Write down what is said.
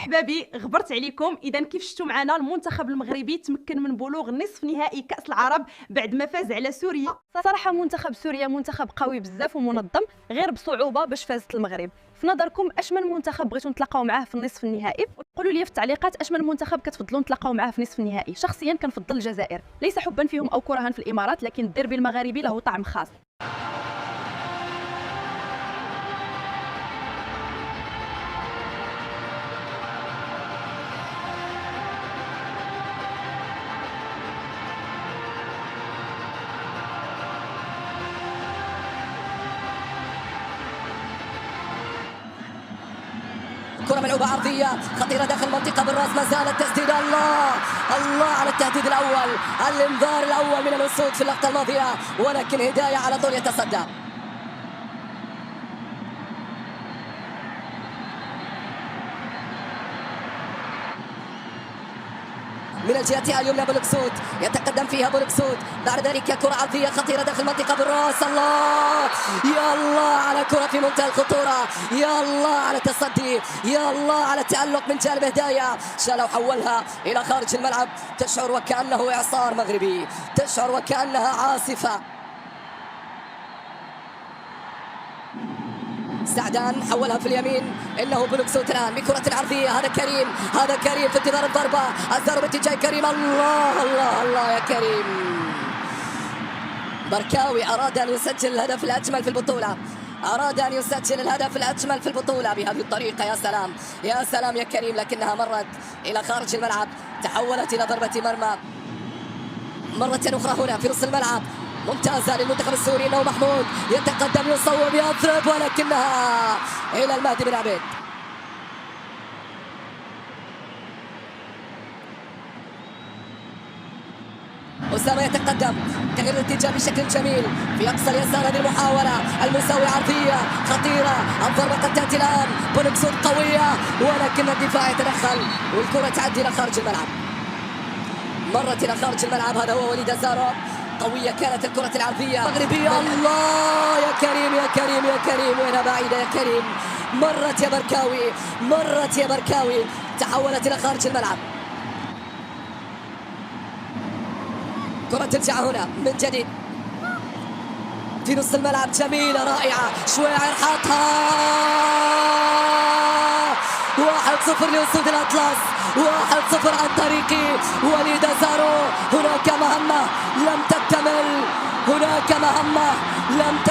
احبابي غبرت عليكم. اذا كيف شفتوا معنا المنتخب المغربي تمكن من بلوغ نصف نهائي كاس العرب بعد ما فاز على سوريا. صراحه منتخب سوريا منتخب قوي بزاف ومنظم، غير بصعوبه باش فازت المغرب. في نظركم اشمن منتخب بغيتوا نتلاقاو معاه في النصف النهائي؟ قولوا لي في التعليقات اشمن منتخب كتفضلوا نتلاقاو معاه في نصف النهائي. شخصيا كنفضل الجزائر، ليس حبا فيهم او كرها في الامارات، لكن الديربي المغربي له طعم خاص. كرة ملعوبة عرضية خطيرة داخل المنطقة بالراس، ما زالت تسديد. الله الله على التهديد الأول، الإنذار الأول من الأسود في اللقطة الماضية، ولكن هداية على طول يتصدى. من الجهة اليمنى بولكسود يتقدم فيها بولكسود، بعد ذلك كرة عرضية خطيرة داخل المنطقة بالراس. الله يا الله على كرة في منتهى الخطورة، يا الله على تصدي، يا الله على التألق من جانب هداية. شالها وحولها إلى خارج الملعب، تشعر وكأنه إعصار مغربي، تشعر وكأنها عاصفة. سعدان حولها في اليمين، انه بولكسوت الان بكرة العرضية. هذا كريم، هذا كريم في انتظار الضربة، الضربة باتجاه كريم. الله الله الله يا كريم. بركاوي اراد ان يسجل الهدف الاجمل في البطولة، اراد ان يسجل الهدف الاجمل في البطولة بهذه الطريقة. يا سلام يا سلام يا كريم، لكنها مرت الى خارج الملعب، تحولت الى ضربة مرمى مرة اخرى هنا في نص الملعب. ممتازة للمنتخب السوري، انه محمود يتقدم يصوب يضرب، ولكنها الى المهدي بن عبيد. أسامة يتقدم، تغيير الاتجاه بشكل جميل في اقصى اليسار. هذه المحاولة المساوي عرضية خطيرة، الضربة قد تأتي الآن. بولكسود قوية، ولكن الدفاع يتدخل والكرة تعدي إلى خارج الملعب، مرت إلى خارج الملعب. هذا هو وليد أزارو. قوية كانت الكرة العرضية مغربية. الله يا كريم يا كريم يا كريم، وينها بعيدة يا كريم. مرت يا بركاوي، مرت يا بركاوي، تحولت إلى خارج الملعب. كرة ترجع هنا من جديد في نص الملعب، جميلة رائعة. شويعر حاطها. 1-0 لأسود الأطلس، 1-0 عن طريق وليد أزارو. هناك مهمة لم تكتمل، هناك مهمة لم تكتمل.